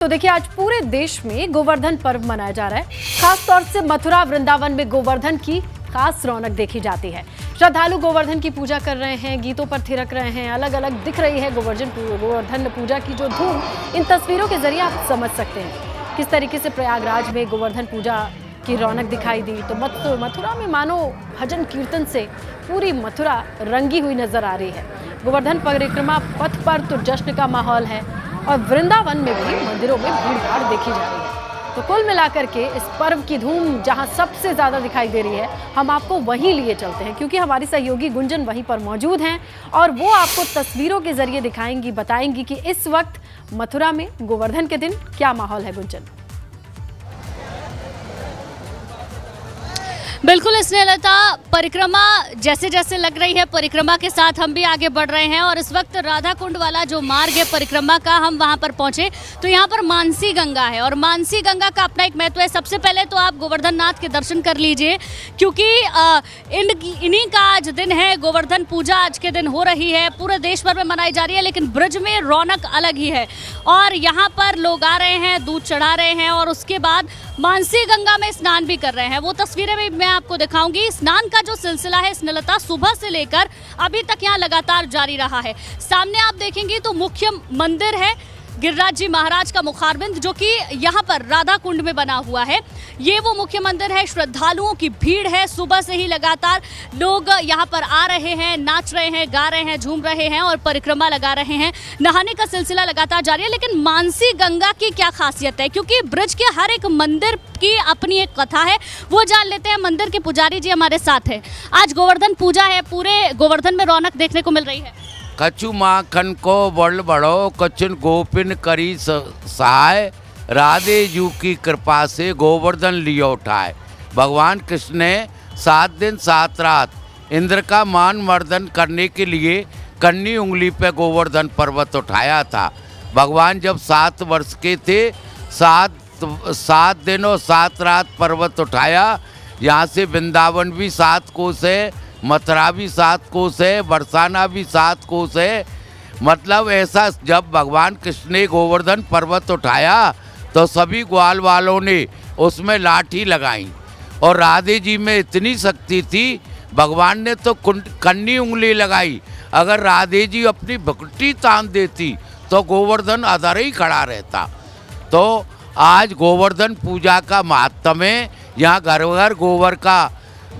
तो देखिए, आज पूरे देश में गोवर्धन पर्व मनाया जा रहा है। खास तौर से मथुरा वृंदावन में गोवर्धन की खास रौनक देखी जाती है। श्रद्धालु गोवर्धन की पूजा कर रहे हैं, गीतों पर थिरक रहे हैं, अलग अलग दिख रही है गोवर्धन पूजा की जो धूम। इन तस्वीरों के जरिए आप समझ सकते हैं किस तरीके से प्रयागराज में गोवर्धन पूजा की रौनक दिखाई दी। तो मथुरा में मानो भजन कीर्तन से पूरी मथुरा रंगी हुई नजर आ रही है। गोवर्धन परिक्रमा पथ पर तो जश्न का माहौल है और वृंदावन में भी मंदिरों में भीड़-भाड़ देखी जा रही है। तो कुल मिलाकर के इस पर्व की धूम जहां सबसे ज्यादा दिखाई दे रही है, हम आपको वहीं लिए चलते हैं क्योंकि हमारी सहयोगी गुंजन वहीं पर मौजूद हैं और वो आपको तस्वीरों के जरिए दिखाएंगी, बताएंगी कि इस वक्त मथुरा में गोवर्धन के दिन क्या माहौल है। गुंजन, बिल्कुल स्नेहलता, परिक्रमा जैसे जैसे लग रही है, परिक्रमा के साथ हम भी आगे बढ़ रहे हैं और इस वक्त राधा कुंड वाला जो मार्ग है परिक्रमा का, हम वहां पर पहुंचे तो यहाँ पर मानसी गंगा है और मानसी गंगा का अपना एक महत्व है। सबसे पहले तो आप गोवर्धन नाथ के दर्शन कर लीजिए क्योंकि इन्हीं का आज दिन है। गोवर्धन पूजा आज के दिन हो रही है, पूरे देश भर में मनाई जा रही है, लेकिन ब्रज में रौनक अलग ही है और यहाँ पर लोग आ रहे हैं, दूध चढ़ा रहे हैं और उसके बाद मानसी गंगा में स्नान भी कर रहे हैं। वो तस्वीरें भी मैं आपको दिखाऊंगी। स्नान का जो सिलसिला है स्नेहलता, सुबह से लेकर अभी तक यहाँ लगातार जारी रहा है। सामने आप देखेंगे तो मुख्य मंदिर है गिरिराज जी महाराज का मुखारबिंद, जो कि यहाँ पर राधा कुंड में बना हुआ है। ये वो मुख्य मंदिर है। श्रद्धालुओं की भीड़ है, सुबह से ही लगातार लोग यहाँ पर आ रहे हैं, नाच रहे हैं, गा रहे हैं, झूम रहे हैं और परिक्रमा लगा रहे हैं। नहाने का सिलसिला लगातार जारी है। लेकिन मानसी गंगा की क्या खासियत है, क्योंकि ब्रज के हर एक मंदिर की अपनी एक कथा है, वो जान लेते हैं। मंदिर के पुजारी जी हमारे साथ है। आज गोवर्धन पूजा है, पूरे गोवर्धन में रौनक देखने को मिल रही है। कछु माखन को बड़ बड़ो, कचुन गोपिन करी सहाय, राधे जू की कृपा से गोवर्धन लियो उठाए। भगवान कृष्ण ने 7 दिन 7 रात इंद्र का मान मर्दन करने के लिए कन्नी उंगली पे गोवर्धन पर्वत उठाया था। भगवान जब 7 वर्ष के थे, 7 दिन और 7 रात पर्वत उठाया। यहाँ से वृंदावन भी 7 कोस है, मथुरा भी 7 कोस है, बरसाना भी 7 कोस है। मतलब ऐसा जब भगवान कृष्ण ने गोवर्धन पर्वत उठाया तो सभी ग्वाल वालों ने उसमें लाठी लगाई और राधे जी में इतनी शक्ति थी, भगवान ने तो कन्नी उंगली लगाई। अगर राधे जी अपनी भक्ति तान देती तो गोवर्धन अधर ही खड़ा रहता। तो आज गोवर्धन पूजा का महात्म्य है। यहाँ घर घर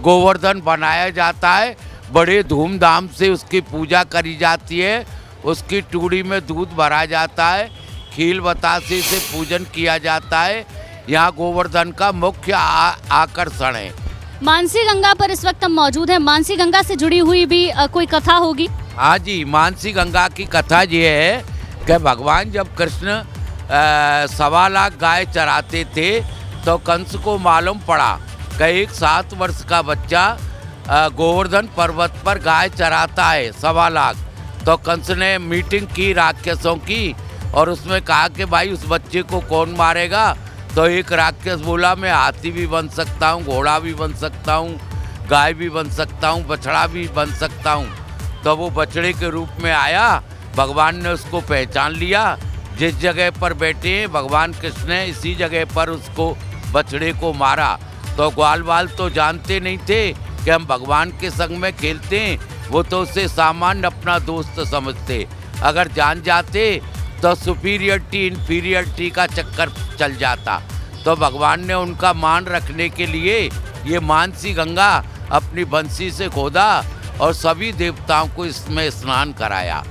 गोवर्धन बनाया जाता है, बड़े धूमधाम से उसकी पूजा करी जाती है। उसकी टूड़ी में दूध भरा जाता है, खील बतासे से पूजन किया जाता है। यहाँ गोवर्धन का मुख्य आकर्षण है। मानसी गंगा पर इस वक्त हम मौजूद हैं। मानसी गंगा से जुड़ी हुई भी कोई कथा होगी? हाँ जी, मानसी गंगा की कथा ये है कि भगवान जब कृष्ण 1.25 लाख गाय चराते थे तो कंस को मालूम पड़ा कि एक 7 वर्ष का बच्चा गोवर्धन पर्वत पर गाय चराता है 1.25 लाख। तो कंस ने मीटिंग की राक्षसों की और उसमें कहा कि भाई उस बच्चे को कौन मारेगा। तो एक राक्षस बोला, मैं हाथी भी बन सकता हूँ, घोड़ा भी बन सकता हूँ, गाय भी बन सकता हूँ, बछड़ा भी बन सकता हूँ। तो वो बछड़े के रूप में आया। भगवान ने उसको पहचान लिया। जिस जगह पर बैठे हैं भगवान कृष्ण ने, इसी जगह पर उसको बछड़े को मारा। तो ग्वाल वाल तो जानते नहीं थे कि हम भगवान के संग में खेलते हैं, वो तो उससे सामान्य अपना दोस्त समझते। अगर जान जाते तो सुपीरियरिटी इन्फीरियरिटी का चक्कर चल जाता। तो भगवान ने उनका मान रखने के लिए ये मानसी गंगा अपनी बंसी से खोदा और सभी देवताओं को इसमें स्नान कराया।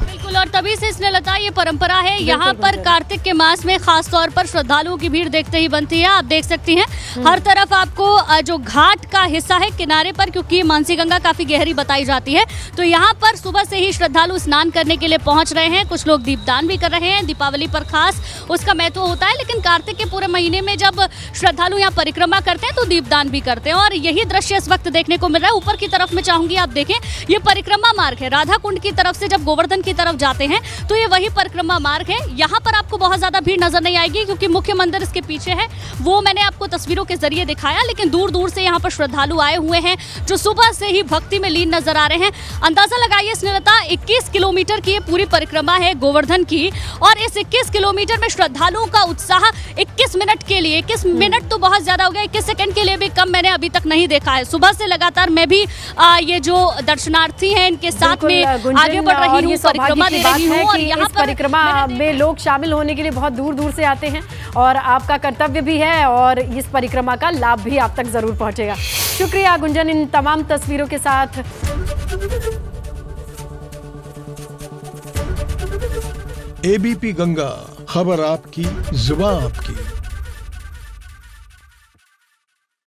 बिल्कुल, और तभी से स्नेहलता ये परंपरा है। यहाँ पर कार्तिक के मास में खास तौर पर श्रद्धालुओं की भीड़ देखते ही बनती है। आप देख सकती हैं हर तरफ आपको जो घाट का हिस्सा है किनारे पर, क्योंकि मानसी गंगा काफी गहरी बताई जाती है, तो यहाँ पर सुबह से ही श्रद्धालु स्नान करने के लिए पहुंच रहे हैं। कुछ लोग दीपदान भी कर रहे हैं। दीपावली पर खास उसका महत्व होता है, लेकिन कार्तिक के पूरे महीने में जब श्रद्धालु यहाँ परिक्रमा करते हैं तो दीपदान भी करते हैं और यही दृश्य इस वक्त देखने को मिल रहा है। ऊपर की तरफ में चाहूंगी आप देखें, ये परिक्रमा मार्ग है। राधा कुंड की तरफ से जब गोवर्धन की तरफ जाते हैं तो ये वही परिक्रमा मार्ग है। यहाँ पर आपको बहुत ज्यादा भीड़ नजर नहीं आएगी क्योंकि मुख्य मंदिर इसके पीछे है, वो मैंने आपको तस्वीरों के जरिए दिखाया, लेकिन दूर दूर से यहाँ पर श्रद्धालु आए हुए हैं जो सुबह से ही भक्ति में लीन नजर आ रहे हैं। अंदाजा लगाइए स्नेहलता, 21 किलोमीटर की ये पूरी परिक्रमा है गोवर्धन की, और इस 21 किलोमीटर में श्रद्धालुओं का उत्साह 21 मिनट के लिए, 21 मिनट तो बहुत ज्यादा हो गया, 21 सेकंड के लिए भी कम मैंने अभी तक नहीं देखा है। सुबह से लगातार मैं भी ये जो दर्शनार्थी हैं इनके साथ में आगे बढ़ रही हूँ, परिक्रमा दे रही हूँ, और यहाँ पर परिक्रमा में लोग शामिल होने के लिए बहुत दूर दूर से आते हैं और आपका कर्तव्य भी है और इस परिक्रमा का लाभ भी आप तक जरूर पहुंचेगा। शुक्रिया गुंजन इन तमाम तस्वीरों के साथ। एबीपी गंगा, खबर आपकी, जुबान आपकी।